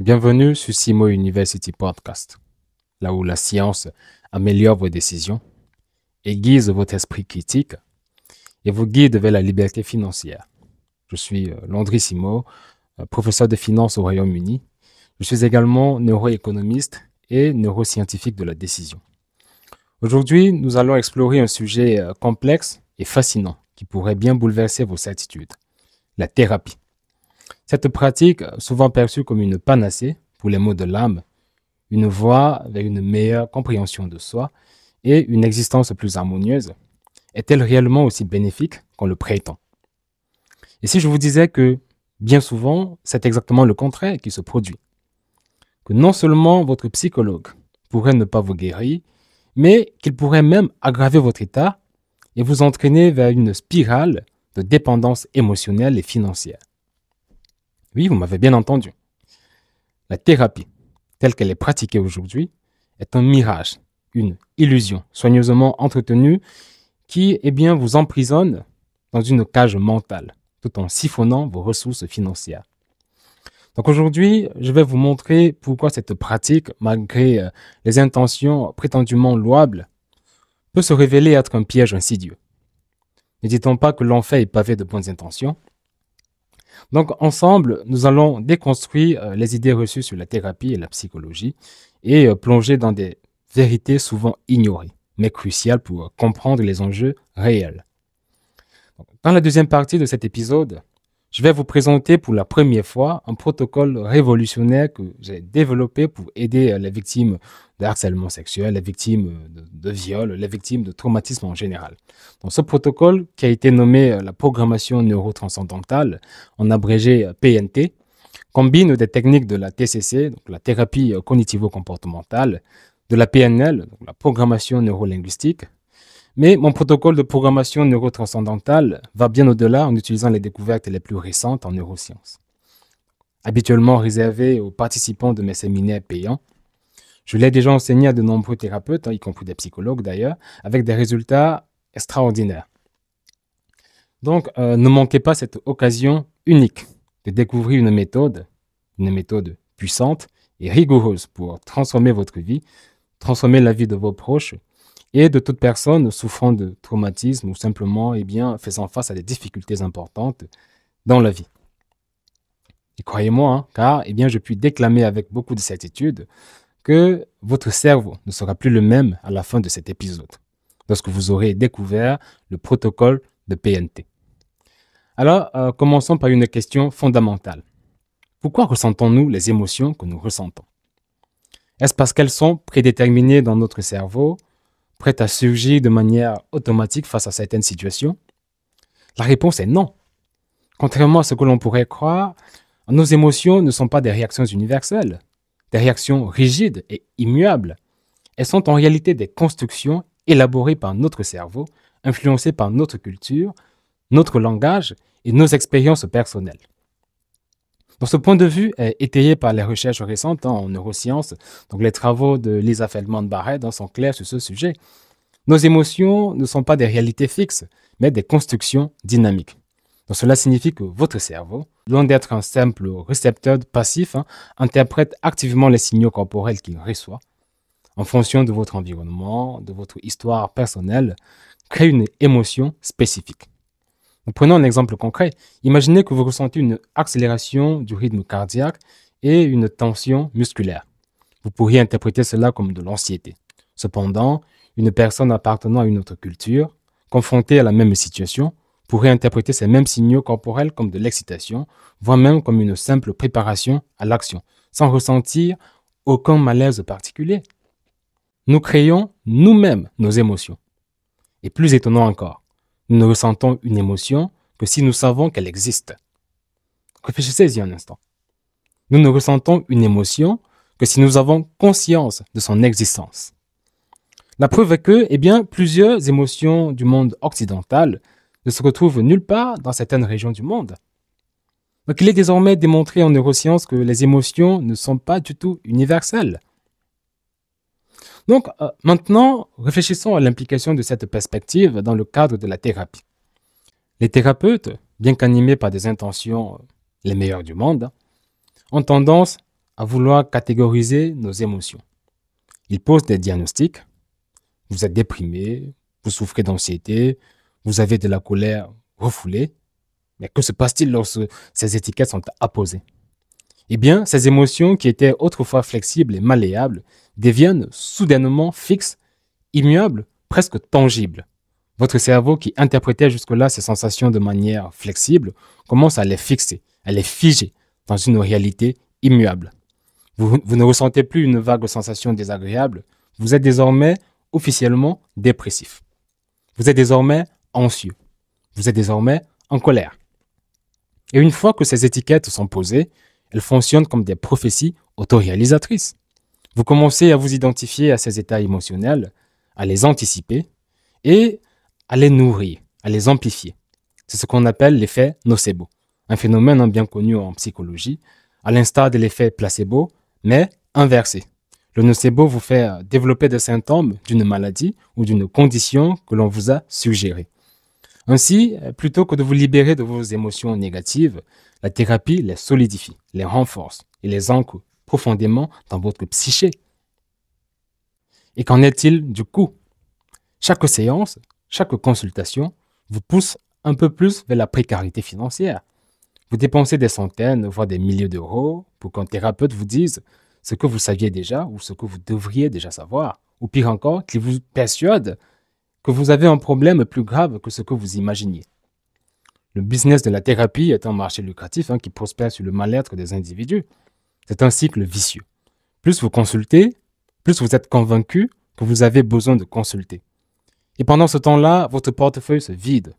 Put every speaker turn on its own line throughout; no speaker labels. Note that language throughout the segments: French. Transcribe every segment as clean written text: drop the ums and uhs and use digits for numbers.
Bienvenue sur Simo University Podcast, là où la science améliore vos décisions, aiguise votre esprit critique et vous guide vers la liberté financière. Je suis Landry Simo, professeur de finance au Royaume-Uni. Je suis également neuroéconomiste et neuroscientifique de la décision. Aujourd'hui, nous allons explorer un sujet complexe et fascinant qui pourrait bien bouleverser vos certitudes, la thérapie. Cette pratique, souvent perçue comme une panacée pour les maux de l'âme, une voie vers une meilleure compréhension de soi et une existence plus harmonieuse, est-elle réellement aussi bénéfique qu'on le prétend? Et si je vous disais que, bien souvent, c'est exactement le contraire qui se produit, que non seulement votre psychologue pourrait ne pas vous guérir, mais qu'il pourrait même aggraver votre état et vous entraîner vers une spirale de dépendance émotionnelle et financière. Oui, vous m'avez bien entendu. La thérapie, telle qu'elle est pratiquée aujourd'hui, est un mirage, une illusion soigneusement entretenue qui, vous emprisonne dans une cage mentale, tout en siphonnant vos ressources financières. Donc aujourd'hui, je vais vous montrer pourquoi cette pratique, malgré les intentions prétendument louables, peut se révéler être un piège insidieux. Ne dit-on pas que l'enfer est pavé de bonnes intentions? Donc, ensemble, nous allons déconstruire les idées reçues sur la thérapie et la psychologie et plonger dans des vérités souvent ignorées, mais cruciales pour comprendre les enjeux réels. Dans la deuxième partie de cet épisode, je vais vous présenter pour la première fois un protocole révolutionnaire que j'ai développé pour aider les victimes de harcèlement sexuel, les victimes de viol, les victimes de traumatisme en général. Donc, ce protocole, qui a été nommé la programmation neurotranscendantale, en abrégé PNT, combine des techniques de la TCC, donc la thérapie cognitivo-comportementale, de la PNL, donc la programmation neurolinguistique. Mais mon protocole de programmation neurotranscendantale va bien au-delà en utilisant les découvertes les plus récentes en neurosciences. Habituellement réservé aux participants de mes séminaires payants, je l'ai déjà enseigné à de nombreux thérapeutes, y compris des psychologues d'ailleurs, avec des résultats extraordinaires. Donc, ne manquez pas cette occasion unique de découvrir une méthode puissante et rigoureuse pour transformer votre vie, transformer la vie de vos proches et de toute personne souffrant de traumatisme ou simplement faisant face à des difficultés importantes dans la vie. Et croyez-moi, car je puis déclamer avec beaucoup de certitude que votre cerveau ne sera plus le même à la fin de cet épisode, lorsque vous aurez découvert le protocole de PNT. Alors, commençons par une question fondamentale. Pourquoi ressentons-nous les émotions que nous ressentons? Est-ce parce qu'elles sont prédéterminées dans notre cerveau, prêtes à surgir de manière automatique face à certaines situations? La réponse est non. Contrairement à ce que l'on pourrait croire, nos émotions ne sont pas des réactions universelles, des réactions rigides et immuables. Elles sont en réalité des constructions élaborées par notre cerveau, influencées par notre culture, notre langage et nos expériences personnelles. Donc, ce point de vue est étayé par les recherches récentes en neurosciences. Donc, les travaux de Lisa Feldman-Barrett sont clairs sur ce sujet. Nos émotions ne sont pas des réalités fixes, mais des constructions dynamiques. Donc, cela signifie que votre cerveau, loin d'être un simple récepteur passif, interprète activement les signaux corporels qu'il reçoit. En fonction de votre environnement, de votre histoire personnelle, crée une émotion spécifique. Prenons un exemple concret. Imaginez que vous ressentez une accélération du rythme cardiaque et une tension musculaire. Vous pourriez interpréter cela comme de l'anxiété. Cependant, une personne appartenant à une autre culture, confrontée à la même situation, pourrait interpréter ces mêmes signaux corporels comme de l'excitation, voire même comme une simple préparation à l'action, sans ressentir aucun malaise particulier. Nous créons nous-mêmes nos émotions. Et plus étonnant encore, nous ne ressentons une émotion que si nous savons qu'elle existe. Réfléchissez-y un instant. Nous ne ressentons une émotion que si nous avons conscience de son existence. La preuve est que, plusieurs émotions du monde occidental ne se retrouvent nulle part dans certaines régions du monde. Donc, il est désormais démontré en neurosciences que les émotions ne sont pas du tout universelles. Donc, maintenant, réfléchissons à l'implication de cette perspective dans le cadre de la thérapie. Les thérapeutes, bien qu'animés par des intentions les meilleures du monde, ont tendance à vouloir catégoriser nos émotions. Il pose des diagnostics. Vous êtes déprimé, vous souffrez d'anxiété, vous avez de la colère refoulée. Mais que se passe-t-il lorsque ces étiquettes sont apposées? Eh bien, ces émotions qui étaient autrefois flexibles et malléables deviennent soudainement fixes, immuables, presque tangibles. Votre cerveau qui interprétait jusque-là ces sensations de manière flexible commence à les fixer, à les figer dans une réalité immuable. Vous ne ressentez plus une vague sensation désagréable, vous êtes désormais officiellement dépressif. Vous êtes désormais anxieux. Vous êtes désormais en colère. Et une fois que ces étiquettes sont posées, elles fonctionnent comme des prophéties autoréalisatrices. Vous commencez à vous identifier à ces états émotionnels, à les anticiper et à les nourrir, à les amplifier. C'est ce qu'on appelle l'effet nocebo, un phénomène bien connu en psychologie, à l'instar de l'effet placebo, mais inversé. Le nocebo vous fait développer des symptômes d'une maladie ou d'une condition que l'on vous a suggérée. Ainsi, plutôt que de vous libérer de vos émotions négatives, la thérapie les solidifie, les renforce et les ancre profondément dans votre psyché. Et qu'en est-il du coup? Chaque séance, chaque consultation vous pousse un peu plus vers la précarité financière. Vous dépensez des centaines, voire des milliers d'euros pour qu'un thérapeute vous dise ce que vous saviez déjà ou ce que vous devriez déjà savoir. Ou pire encore, qu'il vous persuade que vous avez un problème plus grave que ce que vous imaginiez. Le business de la thérapie est un marché lucratif qui prospère sur le mal-être des individus. C'est un cycle vicieux. Plus vous consultez, plus vous êtes convaincu que vous avez besoin de consulter. Et pendant ce temps-là, votre portefeuille se vide,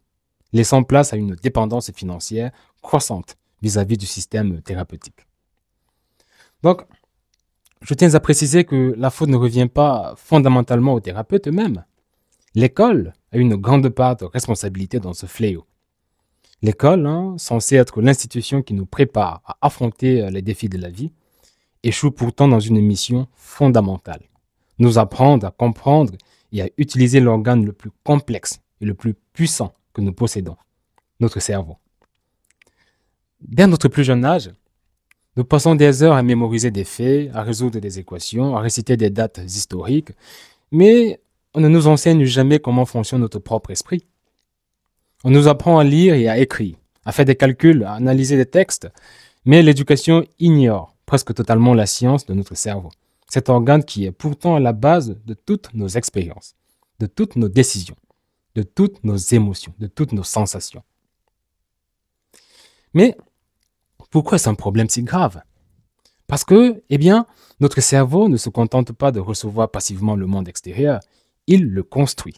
laissant place à une dépendance financière croissante vis-à-vis du système thérapeutique. Donc, je tiens à préciser que la faute ne revient pas fondamentalement aux thérapeutes eux-mêmes. L'école a une grande part de responsabilité dans ce fléau. L'école, censée être l'institution qui nous prépare à affronter les défis de la vie, échoue pourtant dans une mission fondamentale. Nous apprendre à comprendre et à utiliser l'organe le plus complexe et le plus puissant que nous possédons, notre cerveau. Dès notre plus jeune âge, nous passons des heures à mémoriser des faits, à résoudre des équations, à réciter des dates historiques, mais on ne nous enseigne jamais comment fonctionne notre propre esprit. On nous apprend à lire et à écrire, à faire des calculs, à analyser des textes, mais l'éducation ignore presque totalement la science de notre cerveau, cet organe qui est pourtant à la base de toutes nos expériences, de toutes nos décisions, de toutes nos émotions, de toutes nos sensations. Mais pourquoi est-ce un problème si grave? Parce que, notre cerveau ne se contente pas de recevoir passivement le monde extérieur, il le construit.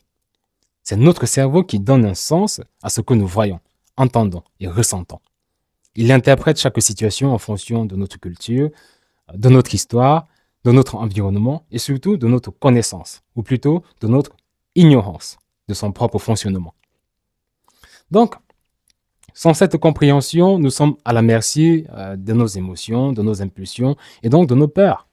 C'est notre cerveau qui donne un sens à ce que nous voyons, entendons et ressentons. Il interprète chaque situation en fonction de notre culture, de notre histoire, de notre environnement et surtout de notre connaissance, ou plutôt de notre ignorance de son propre fonctionnement. Donc, sans cette compréhension, nous sommes à la merci de nos émotions, de nos impulsions et donc de nos peurs.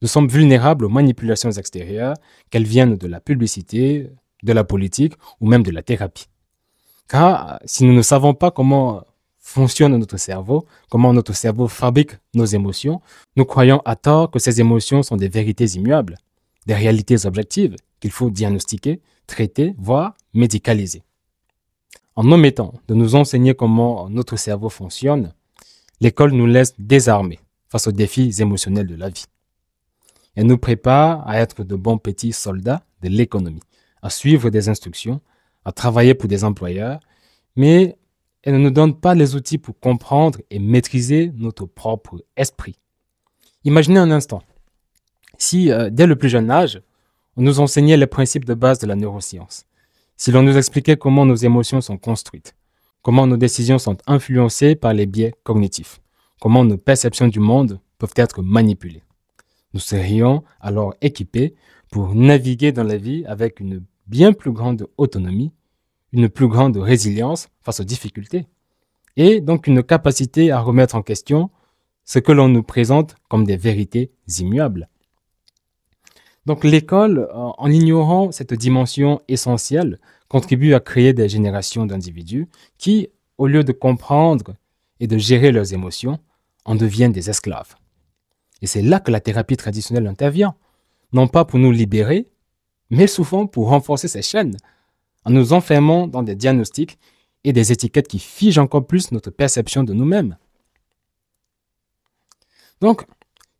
Nous sommes vulnérables aux manipulations extérieures, qu'elles viennent de la publicité, de la politique ou même de la thérapie. Car si nous ne savons pas comment fonctionne notre cerveau, comment notre cerveau fabrique nos émotions, nous croyons à tort que ces émotions sont des vérités immuables, des réalités objectives qu'il faut diagnostiquer, traiter, voire médicaliser. En omettant de nous enseigner comment notre cerveau fonctionne, l'école nous laisse désarmés face aux défis émotionnels de la vie. Elle nous prépare à être de bons petits soldats de l'économie, à suivre des instructions, à travailler pour des employeurs, mais elle ne nous donne pas les outils pour comprendre et maîtriser notre propre esprit. Imaginez un instant, si dès le plus jeune âge, on nous enseignait les principes de base de la neuroscience, si l'on nous expliquait comment nos émotions sont construites, comment nos décisions sont influencées par les biais cognitifs, comment nos perceptions du monde peuvent être manipulées. Nous serions alors équipés pour naviguer dans la vie avec une bien plus grande autonomie, une plus grande résilience face aux difficultés, et donc une capacité à remettre en question ce que l'on nous présente comme des vérités immuables. Donc l'école, en ignorant cette dimension essentielle, contribue à créer des générations d'individus qui, au lieu de comprendre et de gérer leurs émotions, en deviennent des esclaves. Et c'est là que la thérapie traditionnelle intervient, non pas pour nous libérer, mais souvent pour renforcer ces chaînes, en nous enfermant dans des diagnostics et des étiquettes qui figent encore plus notre perception de nous-mêmes. Donc,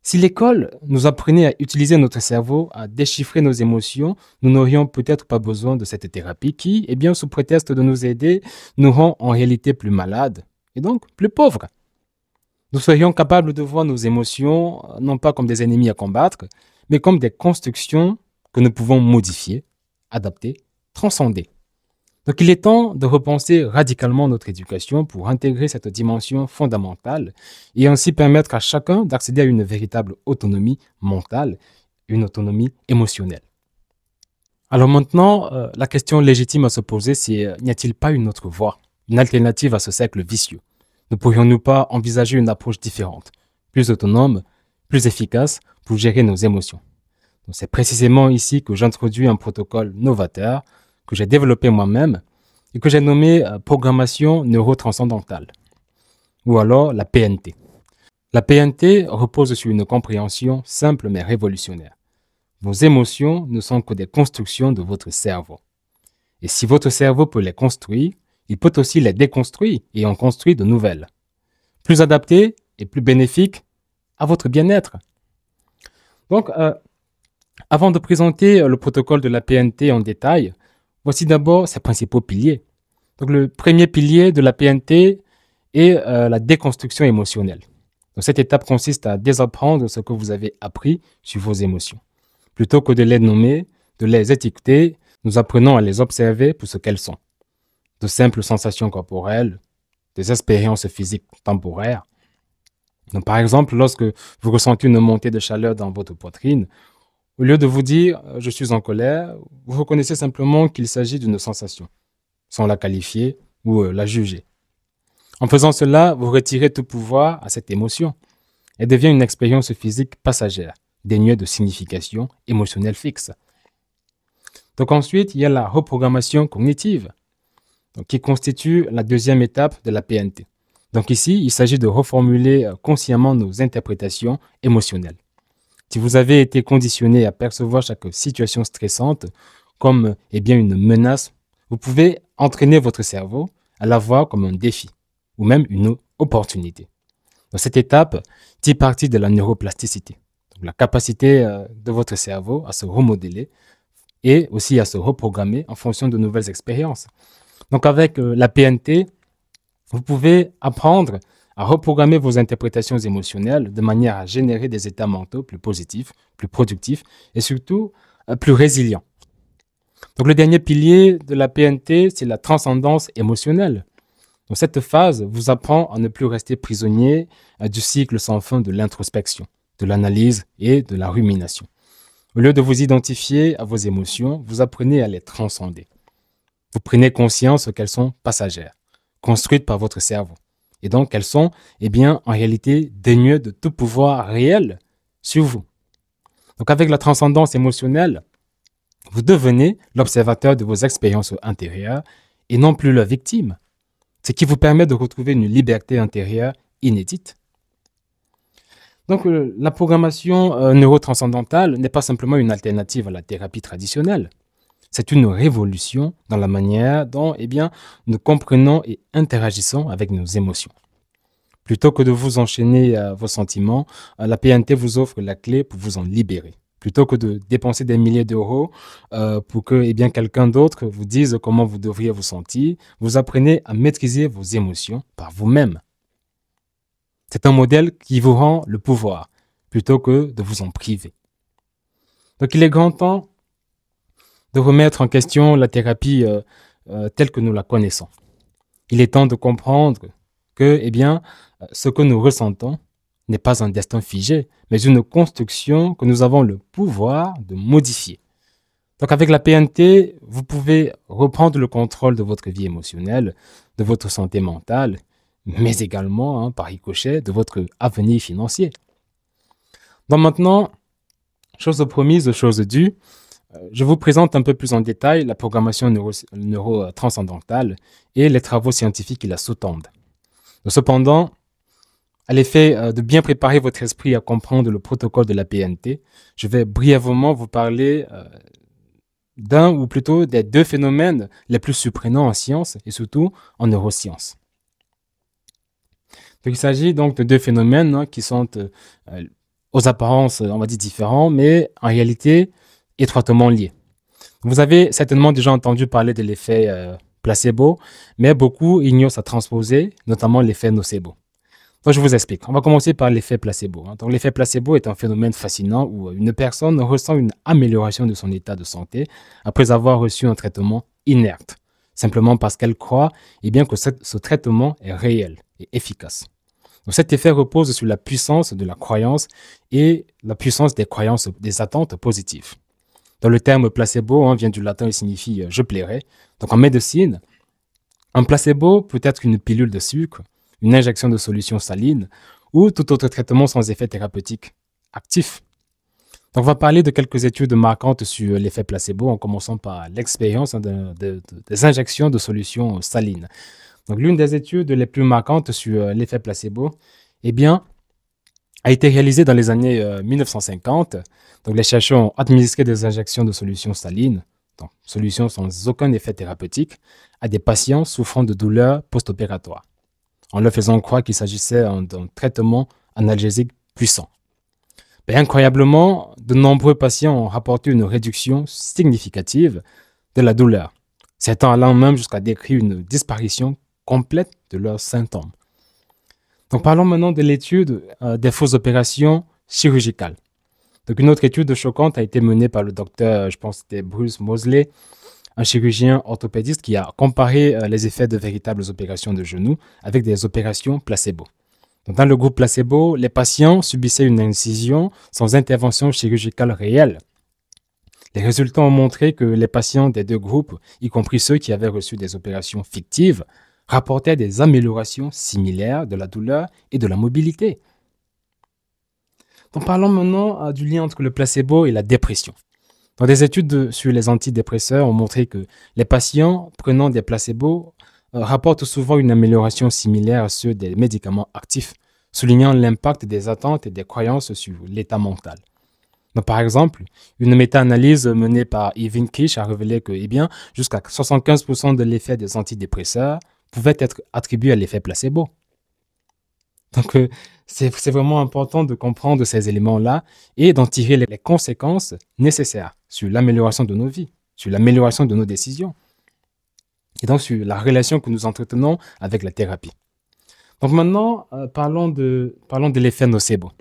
si l'école nous apprenait à utiliser notre cerveau, à déchiffrer nos émotions, nous n'aurions peut-être pas besoin de cette thérapie qui, eh bien, sous prétexte de nous aider, nous rend en réalité plus malades et donc plus pauvres. Nous serions capables de voir nos émotions non pas comme des ennemis à combattre, mais comme des constructions que nous pouvons modifier, adapter, transcender. Donc il est temps de repenser radicalement notre éducation pour intégrer cette dimension fondamentale et ainsi permettre à chacun d'accéder à une véritable autonomie mentale, une autonomie émotionnelle. Alors maintenant, la question légitime à se poser, c'est n'y a-t-il pas une autre voie, une alternative à ce cercle vicieux? Ne pourrions-nous pas envisager une approche différente, plus autonome, plus efficace pour gérer nos émotions? C'est précisément ici que j'introduis un protocole novateur que j'ai développé moi-même et que j'ai nommé programmation neurotranscendantale, ou alors la PNT. La PNT repose sur une compréhension simple mais révolutionnaire. Vos émotions ne sont que des constructions de votre cerveau. Et si votre cerveau peut les construire, il peut aussi les déconstruire et en construire de nouvelles, plus adaptées et plus bénéfiques à votre bien-être. Donc, avant de présenter le protocole de la PNT en détail, voici d'abord ses principaux piliers. Donc, le premier pilier de la PNT est la déconstruction émotionnelle. Donc, cette étape consiste à désapprendre ce que vous avez appris sur vos émotions. Plutôt que de les nommer, de les étiqueter, nous apprenons à les observer pour ce qu'elles sont. De simples sensations corporelles, des expériences physiques temporaires. Donc, par exemple, lorsque vous ressentez une montée de chaleur dans votre poitrine, au lieu de vous dire « je suis en colère », vous reconnaissez simplement qu'il s'agit d'une sensation, sans la qualifier ou la juger. En faisant cela, vous retirez tout pouvoir à cette émotion. Elle devient une expérience physique passagère, dénuée de signification émotionnelle fixe. Donc ensuite, il y a la reprogrammation cognitive, donc, qui constitue la deuxième étape de la PNT. Donc ici, il s'agit de reformuler consciemment nos interprétations émotionnelles. Si vous avez été conditionné à percevoir chaque situation stressante comme bien une menace, vous pouvez entraîner votre cerveau à la voir comme un défi ou même une opportunité. Dans cette étape tire partie de la neuroplasticité, donc la capacité de votre cerveau à se remodeler et aussi à se reprogrammer en fonction de nouvelles expériences. Donc avec la PNT, vous pouvez apprendre à reprogrammer vos interprétations émotionnelles de manière à générer des états mentaux plus positifs, plus productifs et surtout plus résilients. Donc le dernier pilier de la PNT, c'est la transcendance émotionnelle. Donc cette phase vous apprend à ne plus rester prisonnier du cycle sans fin de l'introspection, de l'analyse et de la rumination. Au lieu de vous identifier à vos émotions, vous apprenez à les transcender. Vous prenez conscience qu'elles sont passagères, construites par votre cerveau. Et donc, elles sont, en réalité, dénuées de tout pouvoir réel sur vous. Donc, avec la transcendance émotionnelle, vous devenez l'observateur de vos expériences intérieures et non plus la victime, ce qui vous permet de retrouver une liberté intérieure inédite. Donc, la programmation neurotranscendantale n'est pas simplement une alternative à la thérapie traditionnelle. C'est une révolution dans la manière dont nous comprenons et interagissons avec nos émotions. Plutôt que de vous enchaîner à vos sentiments, la PNT vous offre la clé pour vous en libérer. Plutôt que de dépenser des milliers d'euros pour que quelqu'un d'autre vous dise comment vous devriez vous sentir, vous apprenez à maîtriser vos émotions par vous-même. C'est un modèle qui vous rend le pouvoir, plutôt que de vous en priver. Donc il est grand temps de remettre en question la thérapie telle que nous la connaissons. Il est temps de comprendre que, ce que nous ressentons n'est pas un destin figé, mais une construction que nous avons le pouvoir de modifier. Donc avec la PNT, vous pouvez reprendre le contrôle de votre vie émotionnelle, de votre santé mentale, mais également, par ricochet, de votre avenir financier. Donc maintenant, chose promise, chose due, je vous présente un peu plus en détail la programmation neurotranscendantale et les travaux scientifiques qui la sous-tendent. Cependant, à l'effet de bien préparer votre esprit à comprendre le protocole de la PNT, je vais brièvement vous parler d'un ou plutôt des deux phénomènes les plus surprenants en sciences et surtout en neurosciences. Donc, il s'agit donc de deux phénomènes qui sont aux apparences, on va dire, différents, mais en réalité étroitement liés. Vous avez certainement déjà entendu parler de l'effet placebo, mais beaucoup ignorent sa transposée, notamment l'effet nocebo. Donc, je vous explique. On va commencer par l'effet placebo. Donc, l'effet placebo est un phénomène fascinant où une personne ressent une amélioration de son état de santé après avoir reçu un traitement inerte, simplement parce qu'elle croit que ce traitement est réel et efficace. Donc, cet effet repose sur la puissance de la croyance et la puissance des croyances, des attentes positives. Donc, le terme placebo vient du latin et signifie je plairai. Donc, en médecine, un placebo peut être une pilule de sucre, une injection de solution saline ou tout autre traitement sans effet thérapeutique actif. Donc, on va parler de quelques études marquantes sur l'effet placebo en commençant par l'expérience des injections de solutions salines. Donc, l'une des études les plus marquantes sur l'effet placebo a été réalisée dans les années 1950. Donc, les chercheurs ont administré des injections de solutions salines, donc solutions sans aucun effet thérapeutique, à des patients souffrant de douleurs post-opératoires, en leur faisant croire qu'il s'agissait d'un traitement analgésique puissant. Mais incroyablement, de nombreux patients ont rapporté une réduction significative de la douleur, certains allant même jusqu'à décrire une disparition complète de leurs symptômes. Donc parlons maintenant de l'étude des fausses opérations chirurgicales. Donc une autre étude choquante a été menée par le docteur, je pense que c'était Bruce Moseley, un chirurgien orthopédiste qui a comparé les effets de véritables opérations de genoux avec des opérations placebo. Donc, dans le groupe placebo, les patients subissaient une incision sans intervention chirurgicale réelle. Les résultats ont montré que les patients des deux groupes, y compris ceux qui avaient reçu des opérations fictives, rapportaient des améliorations similaires de la douleur et de la mobilité. Donc, parlons maintenant du lien entre le placebo et la dépression. Donc, des études sur les antidépresseurs ont montré que les patients prenant des placebos rapportent souvent une amélioration similaire à ceux des médicaments actifs, soulignant l'impact des attentes et des croyances sur l'état mental. Donc, par exemple, une méta-analyse menée par Irving Kish a révélé que jusqu'à 75% de l'effet des antidépresseurs pouvait être attribué à l'effet placebo. Donc, c'est vraiment important de comprendre ces éléments-là et d'en tirer les conséquences nécessaires sur l'amélioration de nos vies, sur l'amélioration de nos décisions et donc sur la relation que nous entretenons avec la thérapie. Donc maintenant, parlons de l'effet nocebo.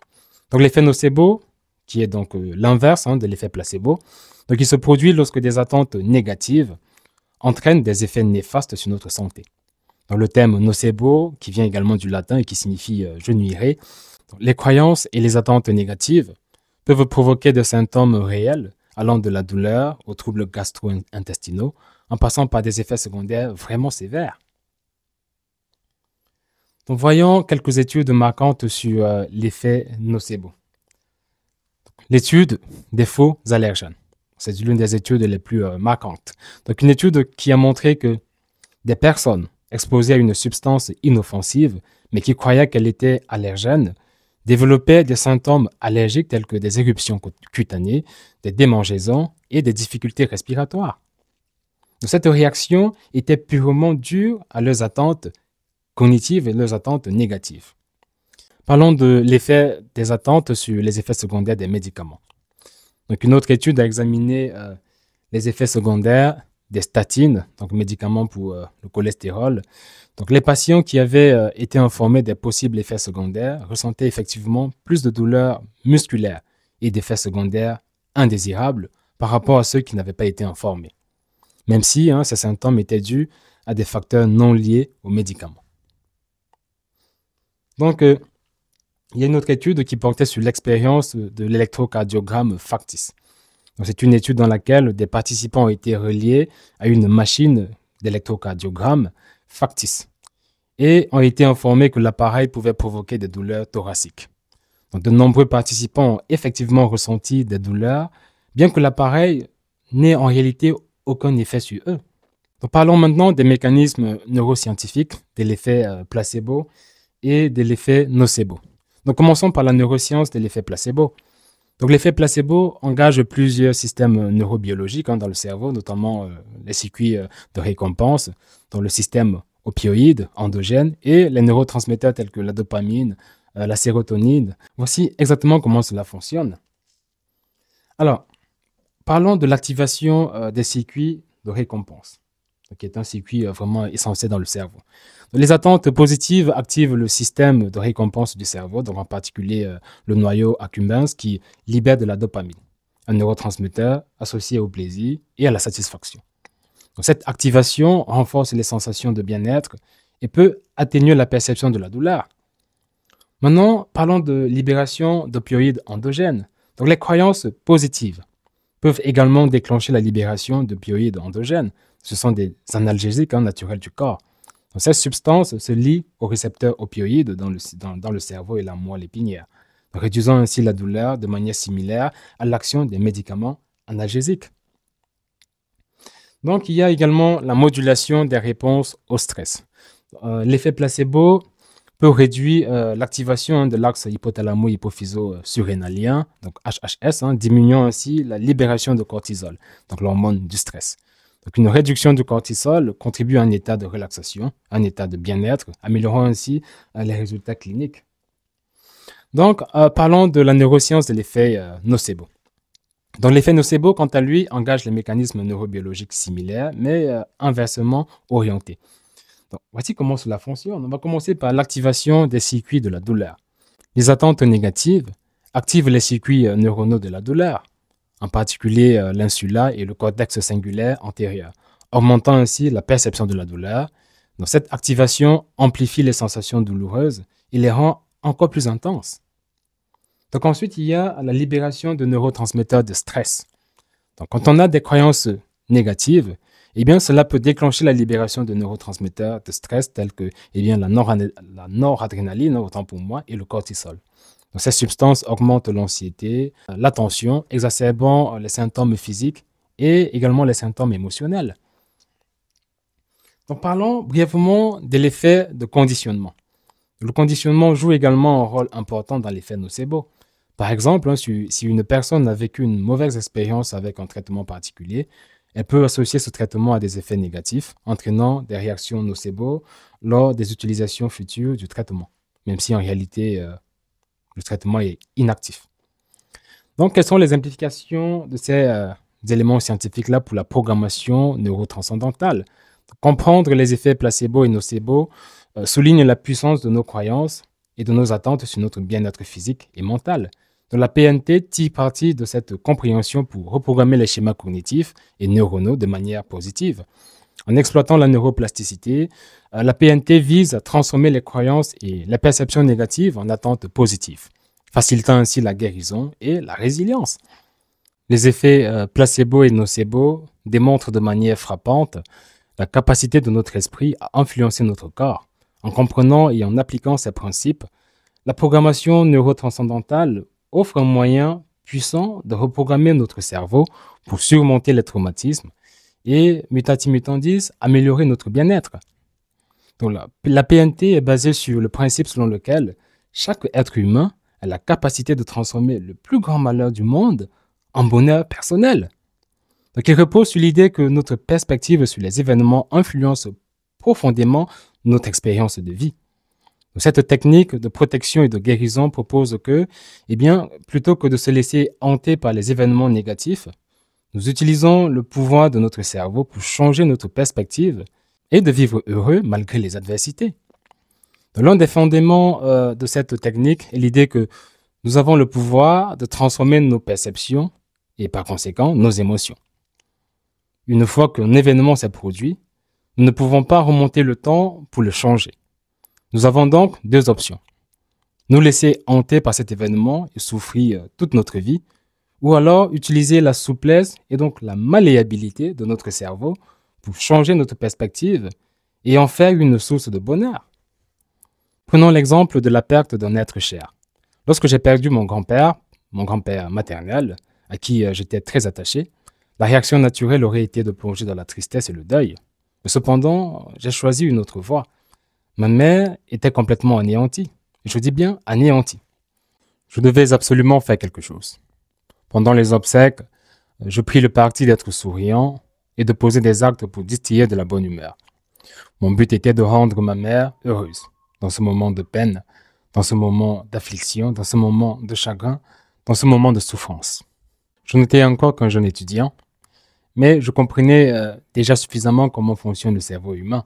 Donc l'effet nocebo, qui est donc l'inverse de l'effet placebo, donc il se produit lorsque des attentes négatives entraînent des effets néfastes sur notre santé. Donc le terme nocebo, qui vient également du latin et qui signifie je nuirai, les croyances et les attentes négatives peuvent provoquer des symptômes réels allant de la douleur aux troubles gastro-intestinaux, en passant par des effets secondaires vraiment sévères. Donc voyons quelques études marquantes sur l'effet nocebo. L'étude des faux allergènes. C'est l'une des études les plus marquantes. Donc une étude qui a montré que des personnes exposées à une substance inoffensive, mais qui croyaient qu'elle était allergène, développaient des symptômes allergiques tels que des éruptions cutanées, des démangeaisons et des difficultés respiratoires. Donc, cette réaction était purement due à leurs attentes cognitives et leurs attentes négatives. Parlons de l'effet des attentes sur les effets secondaires des médicaments. Donc, une autre étude a examiné les effets secondaires des statines, donc médicaments pour le cholestérol. Donc, les patients qui avaient été informés des possibles effets secondaires ressentaient effectivement plus de douleurs musculaires et d'effets secondaires indésirables par rapport à ceux qui n'avaient pas été informés, même si ces symptômes étaient dus à des facteurs non liés aux médicaments. Donc, il y a une autre étude qui portait sur l'expérience de l'électrocardiogramme factice. C'est une étude dans laquelle des participants ont été reliés à une machine d'électrocardiogramme factice et ont été informés que l'appareil pouvait provoquer des douleurs thoraciques. Donc, de nombreux participants ont effectivement ressenti des douleurs, bien que l'appareil n'ait en réalité aucun effet sur eux. Donc, parlons maintenant des mécanismes neuroscientifiques de l'effet placebo et de l'effet nocebo. Donc, commençons par la neuroscience de l'effet placebo. Donc, l'effet placebo engage plusieurs systèmes neurobiologiques dans le cerveau, notamment les circuits de récompense, dans le système opioïde endogène et les neurotransmetteurs tels que la dopamine, la sérotonine. Voici exactement comment cela fonctionne. Alors, parlons de l'activation des circuits de récompense, qui est un circuit vraiment essentiel dans le cerveau. Donc, les attentes positives activent le système de récompense du cerveau, donc en particulier le noyau accumbens qui libère de la dopamine, un neurotransmetteur associé au plaisir et à la satisfaction. Donc, cette activation renforce les sensations de bien-être et peut atténuer la perception de la douleur. Maintenant, parlons de libération d'opioïdes endogènes. Donc, les croyances positives peuvent également déclencher la libération d'opioïdes endogènes. Ce sont des analgésiques naturels du corps. Donc, cette substance se lie aux récepteurs opioïdes dans le cerveau et la moelle épinière, réduisant ainsi la douleur de manière similaire à l'action des médicaments analgésiques. Donc, il y a également la modulation des réponses au stress. L'effet placebo peut réduire l'activation de l'axe hypothalamo-hypophyso-surrénalien, donc HHS, diminuant ainsi la libération de cortisol, donc l'hormone du stress. Donc, une réduction du cortisol contribue à un état de relaxation, un état de bien-être, améliorant ainsi les résultats cliniques. Donc, parlons de la neuroscience de l'effet nocebo. Donc, l'effet nocebo, quant à lui, engage les mécanismes neurobiologiques similaires, mais inversement orientés. Donc, voici comment cela fonctionne. On va commencer par l'activation des circuits de la douleur. Les attentes négatives activent les circuits neuronaux de la douleur, en particulier l'insula et le cortex cingulaire antérieur, augmentant ainsi la perception de la douleur. Donc, cette activation amplifie les sensations douloureuses et les rend encore plus intenses. Donc, ensuite, il y a la libération de neurotransmetteurs de stress. Donc, quand on a des croyances négatives, eh bien, cela peut déclencher la libération de neurotransmetteurs de stress tels que la noradrénaline, autant pour moi, et le cortisol. Donc, ces substances augmentent l'anxiété, la tension, exacerbant les symptômes physiques et également les symptômes émotionnels. Donc, parlons brièvement de l'effet de conditionnement. Le conditionnement joue également un rôle important dans l'effet nocebo. Par exemple, si une personne a vécu une mauvaise expérience avec un traitement particulier, elle peut associer ce traitement à des effets négatifs, entraînant des réactions nocebo lors des utilisations futures du traitement, même si en réalité, le traitement est inactif. Donc, quelles sont les implications de ces éléments scientifiques-là pour la programmation neurotranscendantale? Comprendre les effets placebo et nocebo souligne la puissance de nos croyances et de nos attentes sur notre bien-être physique et mental. Donc, la PNT tire parti de cette compréhension pour reprogrammer les schémas cognitifs et neuronaux de manière positive. En exploitant la neuroplasticité, la PNT vise à transformer les croyances et les perceptions négatives en attentes positives, facilitant ainsi la guérison et la résilience. Les effets placebo et nocebo démontrent de manière frappante la capacité de notre esprit à influencer notre corps. En comprenant et en appliquant ces principes, la programmation neurotranscendantale offre un moyen puissant de reprogrammer notre cerveau pour surmonter les traumatismes et, mutati mutandis, améliorer notre bien-être. Donc, la PNT est basée sur le principe selon lequel chaque être humain a la capacité de transformer le plus grand malheur du monde en bonheur personnel. Donc, il repose sur l'idée que notre perspective sur les événements influence profondément notre expérience de vie. Donc, cette technique de protection et de guérison propose que, plutôt que de se laisser hanter par les événements négatifs, nous utilisons le pouvoir de notre cerveau pour changer notre perspective et de vivre heureux malgré les adversités. L'un des fondements de cette technique est l'idée que nous avons le pouvoir de transformer nos perceptions et par conséquent nos émotions. Une fois qu'un événement s'est produit, nous ne pouvons pas remonter le temps pour le changer. Nous avons donc deux options. Nous laisser hanter par cet événement et souffrir toute notre vie, ou alors utiliser la souplesse et donc la malléabilité de notre cerveau pour changer notre perspective et en faire une source de bonheur. Prenons l'exemple de la perte d'un être cher. Lorsque j'ai perdu mon grand-père maternel, à qui j'étais très attaché, la réaction naturelle aurait été de plonger dans la tristesse et le deuil. Mais cependant, j'ai choisi une autre voie. Ma mère était complètement anéantie. Je dis bien anéantie. Je devais absolument faire quelque chose. Pendant les obsèques, je pris le parti d'être souriant et de poser des actes pour distiller de la bonne humeur. Mon but était de rendre ma mère heureuse dans ce moment de peine, dans ce moment d'affliction, dans ce moment de chagrin, dans ce moment de souffrance. Je n'étais encore qu'un jeune étudiant, mais je comprenais déjà suffisamment comment fonctionne le cerveau humain.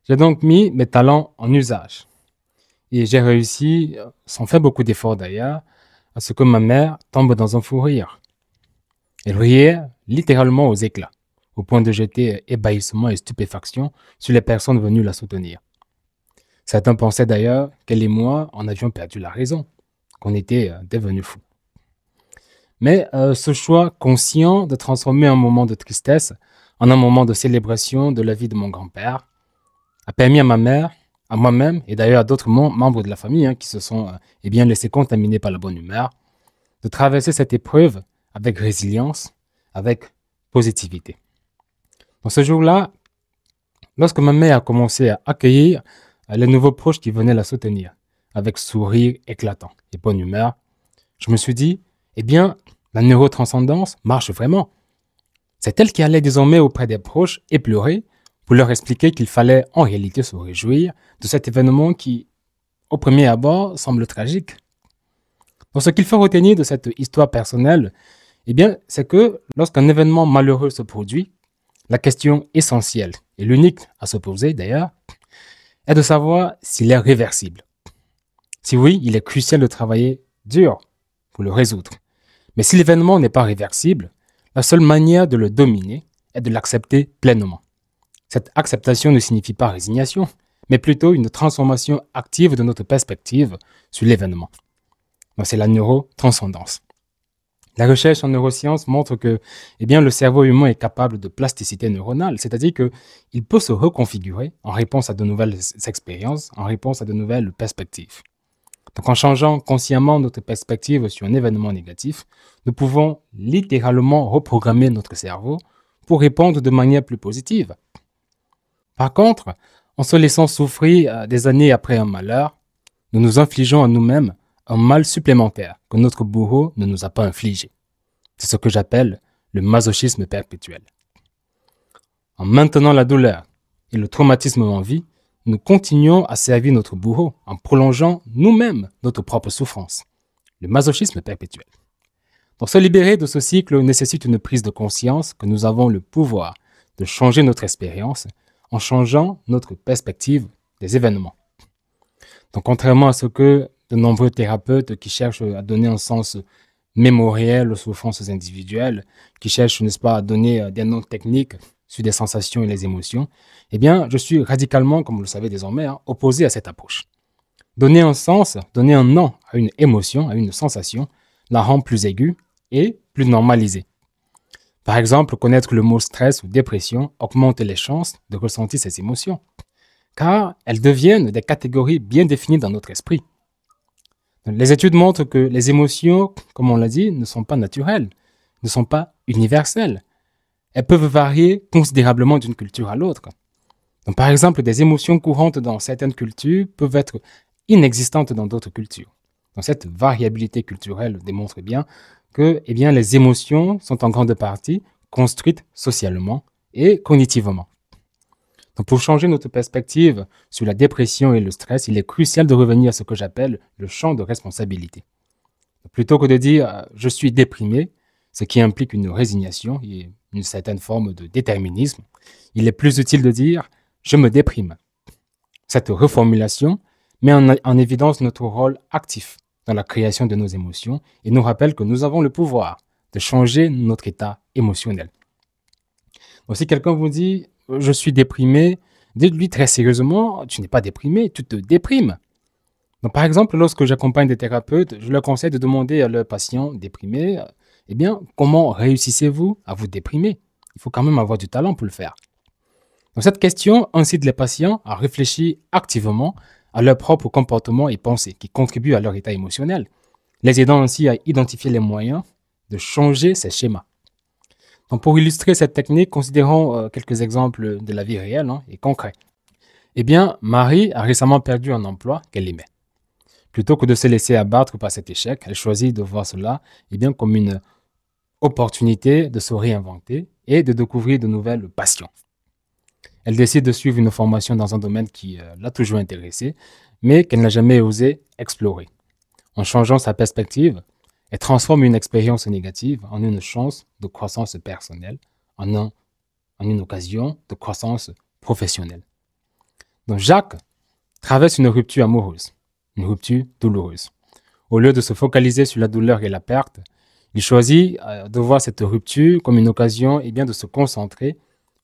J'ai donc mis mes talents en usage et j'ai réussi, sans faire beaucoup d'efforts d'ailleurs, à ce que ma mère tombe dans un fou rire. Elle riait littéralement aux éclats, au point de jeter ébahissement et stupéfaction sur les personnes venues la soutenir. Certains pensaient d'ailleurs qu'elle et moi en avions perdu la raison, qu'on était devenus fous. Mais ce choix conscient de transformer un moment de tristesse en un moment de célébration de la vie de mon grand-père a permis à ma mère, à moi-même et d'ailleurs à d'autres membres de la famille qui se sont laissés contaminer par la bonne humeur, de traverser cette épreuve avec résilience, avec positivité. Dans ce jour-là, lorsque ma mère a commencé à accueillir les nouveaux proches qui venaient la soutenir, avec sourire éclatant et bonne humeur, je me suis dit, la neurotranscendance marche vraiment. C'est elle qui allait désormais auprès des proches et pleurer pour leur expliquer qu'il fallait en réalité se réjouir de cet événement qui, au premier abord, semble tragique. Donc, ce qu'il faut retenir de cette histoire personnelle, c'est que lorsqu'un événement malheureux se produit, la question essentielle, et l'unique à se poser d'ailleurs, est de savoir s'il est réversible. Si oui, il est crucial de travailler dur pour le résoudre. Mais si l'événement n'est pas réversible, la seule manière de le dominer est de l'accepter pleinement. Cette acceptation ne signifie pas résignation, mais plutôt une transformation active de notre perspective sur l'événement. Donc, c'est la neurotranscendance. La recherche en neurosciences montre que le cerveau humain est capable de plasticité neuronale, c'est-à-dire qu'il peut se reconfigurer en réponse à de nouvelles expériences, en réponse à de nouvelles perspectives. Donc, en changeant consciemment notre perspective sur un événement négatif, nous pouvons littéralement reprogrammer notre cerveau pour répondre de manière plus positive. Par contre, en se laissant souffrir des années après un malheur, nous nous infligeons à nous-mêmes un mal supplémentaire que notre bourreau ne nous a pas infligé. C'est ce que j'appelle le masochisme perpétuel. En maintenant la douleur et le traumatisme en vie, nous continuons à servir notre bourreau en prolongeant nous-mêmes notre propre souffrance. Le masochisme perpétuel. Pour se libérer de ce cycle nécessite une prise de conscience que nous avons le pouvoir de changer notre expérience en changeant notre perspective des événements. Donc, contrairement à ce que de nombreux thérapeutes qui cherchent à donner un sens mémoriel aux souffrances individuelles, qui cherchent, n'est-ce pas, à donner des noms techniques sur des sensations et les émotions, je suis radicalement, comme vous le savez désormais, opposé à cette approche. Donner un sens, donner un nom à une émotion, à une sensation, la rend plus aiguë et plus normalisée. Par exemple, connaître le mot stress ou dépression augmente les chances de ressentir ces émotions, car elles deviennent des catégories bien définies dans notre esprit. Les études montrent que les émotions, comme on l'a dit, ne sont pas naturelles, ne sont pas universelles. Elles peuvent varier considérablement d'une culture à l'autre. Donc, par exemple, des émotions courantes dans certaines cultures peuvent être inexistantes dans d'autres cultures. Donc, cette variabilité culturelle démontre bien que les émotions sont en grande partie construites socialement et cognitivement. Donc, pour changer notre perspective sur la dépression et le stress, il est crucial de revenir à ce que j'appelle le champ de responsabilité. Donc, plutôt que de dire « je suis déprimé », ce qui implique une résignation et une certaine forme de déterminisme, il est plus utile de dire « je me déprime ». Cette reformulation met en évidence notre rôle actif dans la création de nos émotions et nous rappelle que nous avons le pouvoir de changer notre état émotionnel. Donc, si quelqu'un vous dit « je suis déprimé », dites-lui très sérieusement « tu n'es pas déprimé, tu te déprimes ». Donc, par exemple, lorsque j'accompagne des thérapeutes, je leur conseille de demander à leurs patients déprimés comment réussissez-vous à vous déprimer? Il faut quand même avoir du talent pour le faire. Donc, cette question incite les patients à réfléchir activement à leur propre comportement et pensées qui contribuent à leur état émotionnel, les aidant ainsi à identifier les moyens de changer ces schémas. Donc, pour illustrer cette technique, considérons quelques exemples de la vie réelle et concrets. Eh bien, Marie a récemment perdu un emploi qu'elle aimait. Plutôt que de se laisser abattre par cet échec, elle choisit de voir cela comme une opportunité de se réinventer et de découvrir de nouvelles passions. Elle décide de suivre une formation dans un domaine qui l'a toujours intéressée, mais qu'elle n'a jamais osé explorer. En changeant sa perspective, elle transforme une expérience négative en une chance de croissance personnelle, en une occasion de croissance professionnelle. Donc Jacques traverse une rupture amoureuse, une rupture douloureuse. Au lieu de se focaliser sur la douleur et la perte, il choisit de voir cette rupture comme une occasion de se concentrer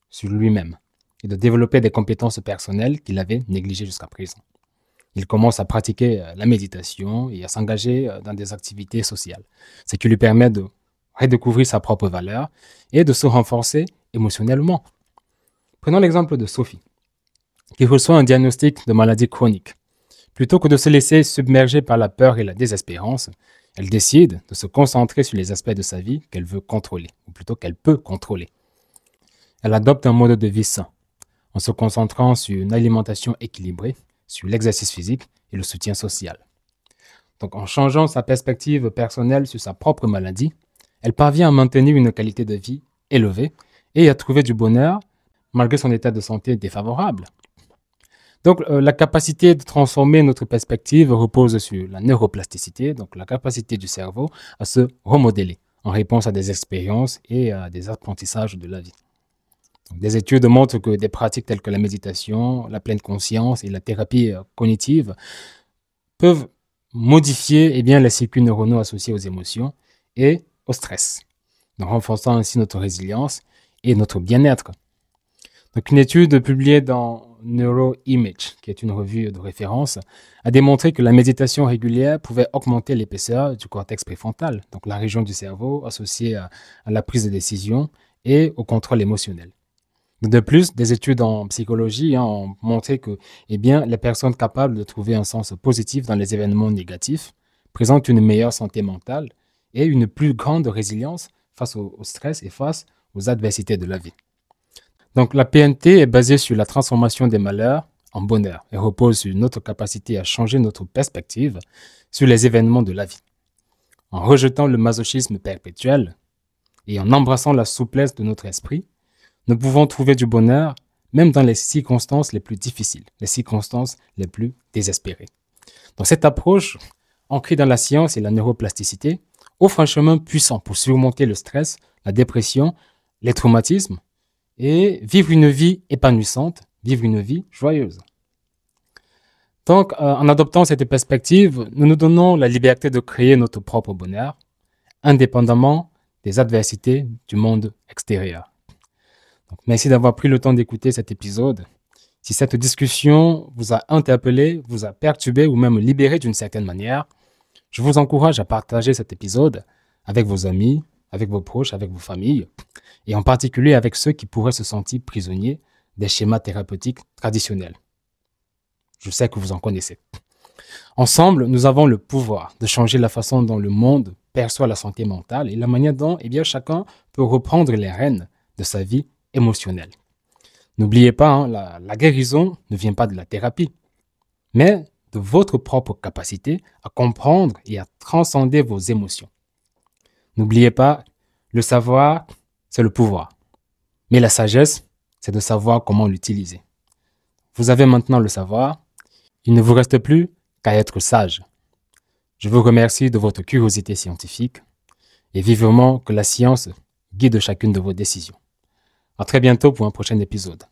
sur lui-même et de développer des compétences personnelles qu'il avait négligées jusqu'à présent. Il commence à pratiquer la méditation et à s'engager dans des activités sociales, ce qui lui permet de redécouvrir sa propre valeur et de se renforcer émotionnellement. Prenons l'exemple de Sophie, qui reçoit un diagnostic de maladie chronique. Plutôt que de se laisser submerger par la peur et la désespérance, elle décide de se concentrer sur les aspects de sa vie qu'elle veut contrôler, ou plutôt qu'elle peut contrôler. Elle adopte un mode de vie sain, en se concentrant sur une alimentation équilibrée, sur l'exercice physique et le soutien social. Donc, en changeant sa perspective personnelle sur sa propre maladie, elle parvient à maintenir une qualité de vie élevée et à trouver du bonheur malgré son état de santé défavorable. Donc, la capacité de transformer notre perspective repose sur la neuroplasticité, donc la capacité du cerveau à se remodeler en réponse à des expériences et à des apprentissages de la vie. Donc, des études montrent que des pratiques telles que la méditation, la pleine conscience et la thérapie cognitive peuvent modifier les circuits neuronaux associés aux émotions et au stress, donc renforçant ainsi notre résilience et notre bien-être. Donc, une étude publiée dans Neuroimage, qui est une revue de référence, a démontré que la méditation régulière pouvait augmenter l'épaisseur du cortex préfrontal, donc la région du cerveau associée à la prise de décision et au contrôle émotionnel. De plus, des études en psychologie ont montré que les personnes capables de trouver un sens positif dans les événements négatifs présentent une meilleure santé mentale et une plus grande résilience face au stress et face aux adversités de la vie. Donc, la PNT est basée sur la transformation des malheurs en bonheur et repose sur notre capacité à changer notre perspective sur les événements de la vie. En rejetant le masochisme perpétuel et en embrassant la souplesse de notre esprit, nous pouvons trouver du bonheur même dans les circonstances les plus difficiles, les circonstances les plus désespérées. Donc, cette approche, ancrée dans la science et la neuroplasticité, offre un chemin puissant pour surmonter le stress, la dépression, les traumatismes, et vivre une vie épanouissante, vivre une vie joyeuse. Donc, en adoptant cette perspective, nous nous donnons la liberté de créer notre propre bonheur, indépendamment des adversités du monde extérieur. Donc, merci d'avoir pris le temps d'écouter cet épisode. Si cette discussion vous a interpellé, vous a perturbé ou même libéré d'une certaine manière, je vous encourage à partager cet épisode avec vos amis, avec vos proches, avec vos familles, et en particulier avec ceux qui pourraient se sentir prisonniers des schémas thérapeutiques traditionnels. Je sais que vous en connaissez. Ensemble, nous avons le pouvoir de changer la façon dont le monde perçoit la santé mentale et la manière dont chacun peut reprendre les rênes de sa vie émotionnelle. N'oubliez pas, la guérison ne vient pas de la thérapie, mais de votre propre capacité à comprendre et à transcender vos émotions. N'oubliez pas, le savoir, c'est le pouvoir. Mais la sagesse, c'est de savoir comment l'utiliser. Vous avez maintenant le savoir. Il ne vous reste plus qu'à être sage. Je vous remercie de votre curiosité scientifique et vivement que la science guide chacune de vos décisions. À très bientôt pour un prochain épisode.